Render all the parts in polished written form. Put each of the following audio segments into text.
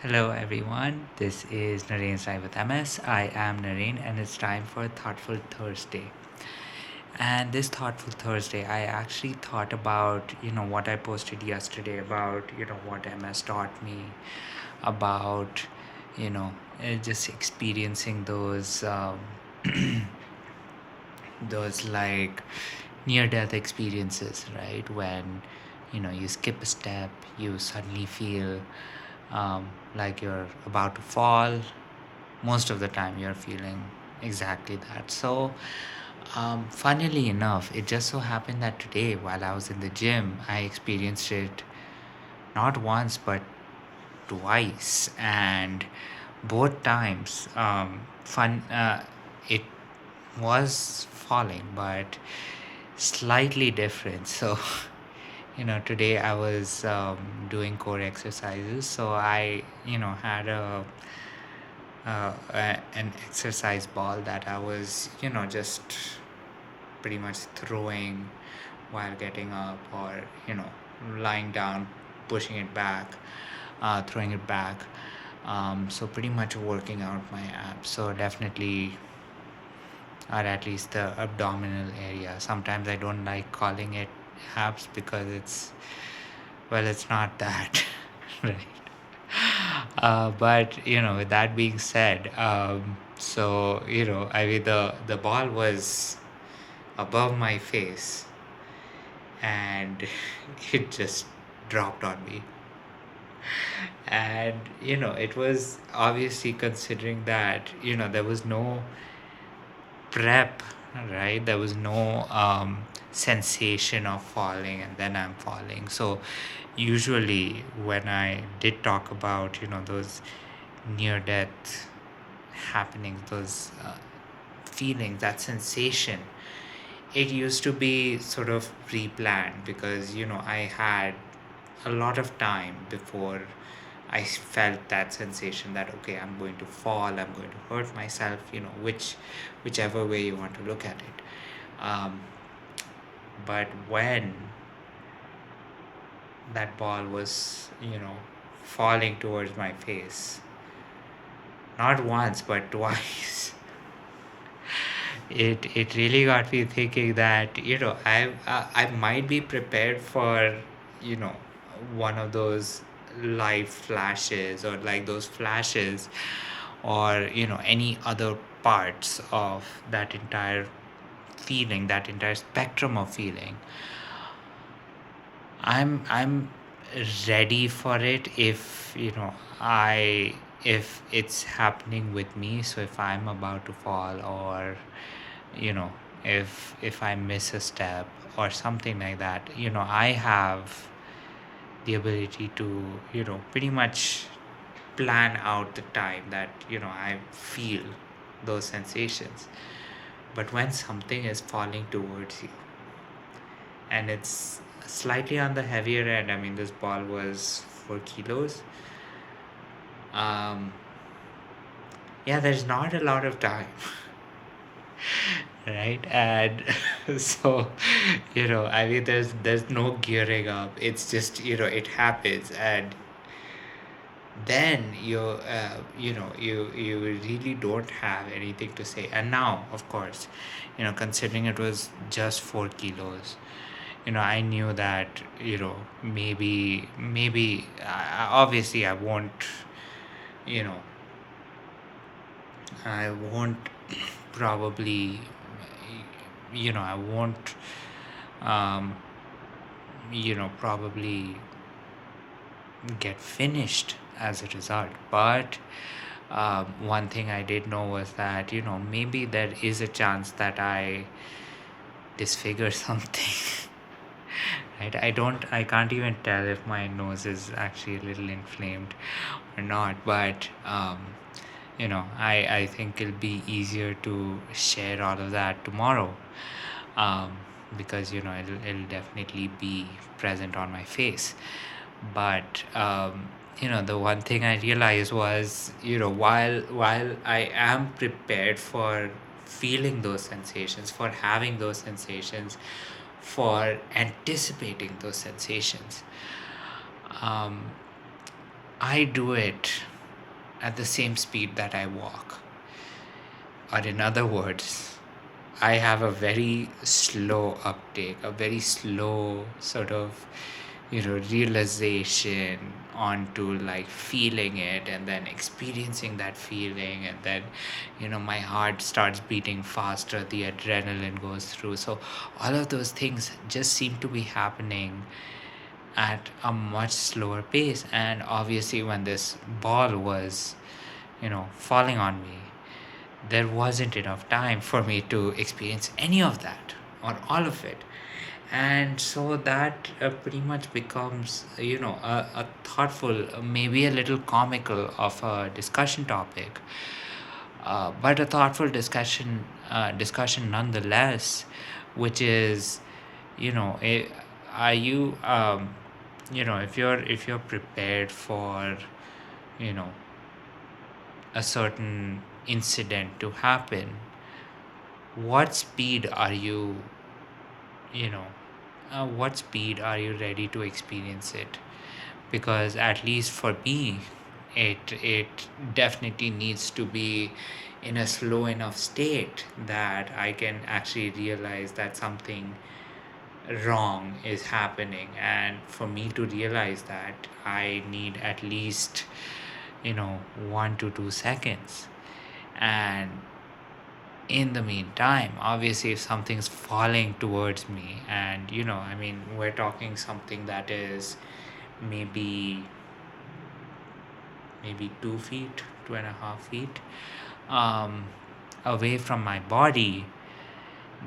Hello everyone, this is Naren's Live with MS. I am Naren and it's time for Thoughtful Thursday. And this Thoughtful Thursday, I actually thought about, what I posted yesterday about, what MS taught me about, you know, just experiencing those like near death experiences, right? When, you skip a step, you suddenly feel like you're about to fall. Most of the time you're feeling exactly that. So funnily enough, it just so happened that today while I was in the gym, I experienced it not once but twice, and both times fun it was falling but slightly different. So today I was doing core exercises, so I had an exercise ball that I was, just pretty much throwing while getting up, or, lying down, pushing it back, throwing it back. So pretty much working out my abs. So definitely, or at least the abdominal area. Sometimes I don't like calling it abs because it's not that, right? But with that being said, so I mean the ball was above my face, and it just dropped on me. And it was obviously, considering that there was no prep, right? There was no sensation of falling and then I'm falling. So usually when I did talk about those near death happenings, those feelings, that sensation, it used to be sort of pre-planned, because I had a lot of time before I felt that sensation that, okay, I'm going to fall, I'm going to hurt myself, whichever way you want to look at it. But when that ball was falling towards my face, not once but twice, it really got me thinking that I might be prepared for you know one of those live flashes, or like those flashes, or any other parts of that entire feeling, that entire spectrum of feeling. I'm ready for it if if it's happening with me. So if I'm about to fall, or you know if I miss a step or something like that, I have the ability to pretty much plan out the time that I feel those sensations. But when something is falling towards you and it's slightly on the heavier end, I mean, this ball was 4 kilos. um yeah, there's not a lot of time. Right? And so I mean, there's no gearing up. It's just it happens, and then you really don't have anything to say. And now, of course, considering it was just 4 kilos, I knew that maybe obviously you know I won't probably I won't um probably get finished as a result. But one thing I did know was that maybe there is a chance that I disfigure something. Right? I can't even tell if my nose is actually a little inflamed or not. But I think it'll be easier to share all of that tomorrow, um, because it'll definitely be present on my face. But the one thing I realized was, while I am prepared for feeling those sensations, for having those sensations, for anticipating those sensations, I do it at the same speed that I walk. Or in other words, I have a very slow uptake, a very slow sort of, realization onto like feeling it and then experiencing that feeling. And then, my heart starts beating faster, the adrenaline goes through. So, all of those things just seem to be happening at a much slower pace. And obviously, when this ball was, falling on me, there wasn't enough time for me to experience any of that or all of it. And so that pretty much becomes, a thoughtful, maybe a little comical of a discussion topic, but a thoughtful discussion nonetheless, which is, are you, if you're prepared for, you know a certain incident to happen, what speed are you, you know what speed are you ready to experience it? Because at least for me, it definitely needs to be in a slow enough state that I can actually realize that something wrong is happening. And for me to realize that, I need at least, 1 to 2 seconds. And in the meantime, obviously, if something's falling towards me, and we're talking something that is maybe 2 feet, 2.5 feet um, away from my body,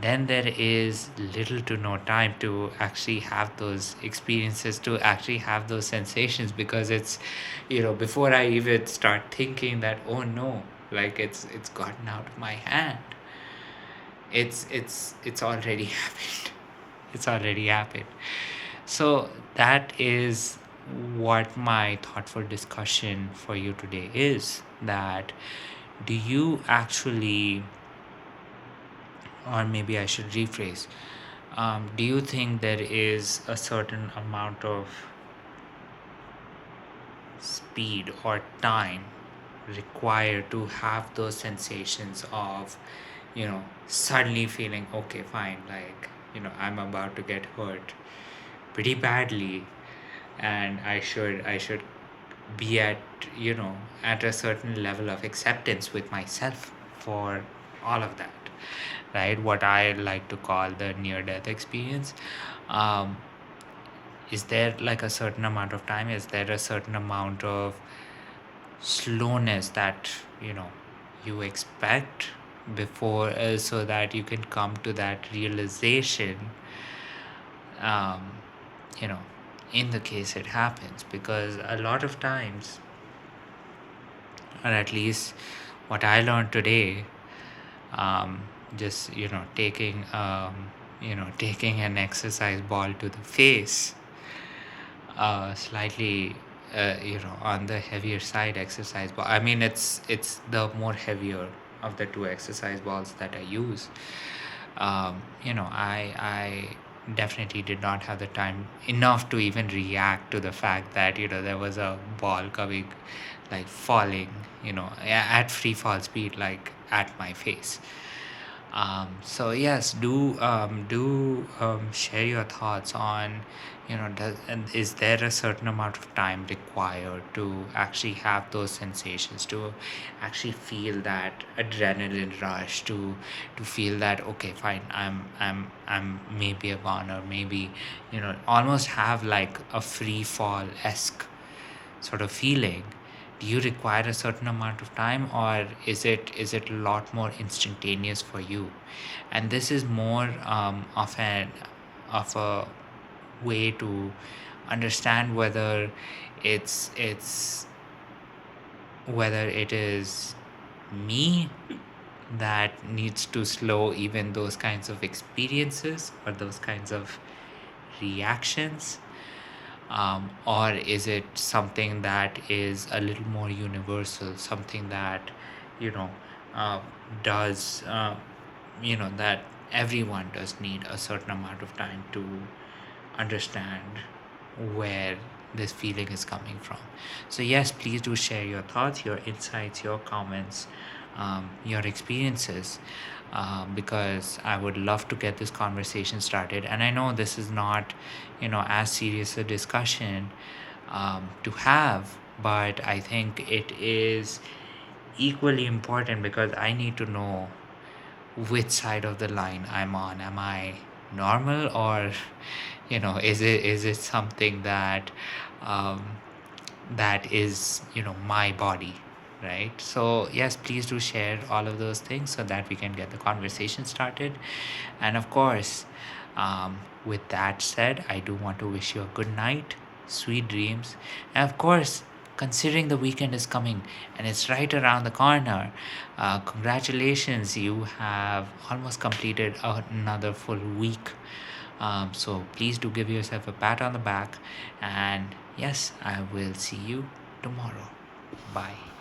then there is little to no time to actually have those experiences, to actually have those sensations, because it's, before I even start thinking that, oh no, like it's gotten out of my hand, it's already happened. It's already happened. So that is what my thoughtful discussion for you today is, that do you actually, or maybe I should rephrase, do you think there is a certain amount of speed or time required to have those sensations of, suddenly feeling, okay, fine, like, I'm about to get hurt pretty badly, and I should be at, at a certain level of acceptance with myself for all of that, right? What I like to call the near death experience. um, is there like a certain amount of time, is there a certain amount of slowness that, you expect before, so that you can come to that realization, um, you know in the case it happens? Because a lot of times, or at least what I learned today, um, just, taking an exercise ball to the face, slightly, on the heavier side exercise ball. I mean, it's the more heavier of the two exercise balls that I use. I definitely did not have the time enough to even react to the fact that, there was a ball coming, like falling, at free fall speed, like at my face. So yes, do share your thoughts on, and is there a certain amount of time required to actually have those sensations, to actually feel that adrenaline rush, to feel that, okay, fine, I'm maybe a goner, maybe, almost have like a free fall esque sort of feeling. Do you require a certain amount of time, or is it a lot more instantaneous for you? And this is more, of a way to understand it's whether it is me that needs to slow even those kinds of experiences or those kinds of reactions, or is it something that is a little more universal, something that, you know uh, does that everyone does need a certain amount of time to understand where this feeling is coming from. So yes, please do share your thoughts, your insights, your comments, your experiences, because I would love to get this conversation started. And I know this is not, as serious a discussion to have, but I think it is equally important because I need to know which side of the line I'm on. Am I normal, or is it something that um, that is my body, right? So yes, please do share all of those things so that we can get the conversation started. And of course, with that said, I do want to wish you a good night, sweet dreams, and of course, considering the weekend is coming and it's right around the corner, congratulations, you have almost completed another full week. So please do give yourself a pat on the back, and yes, I will see you tomorrow. Bye.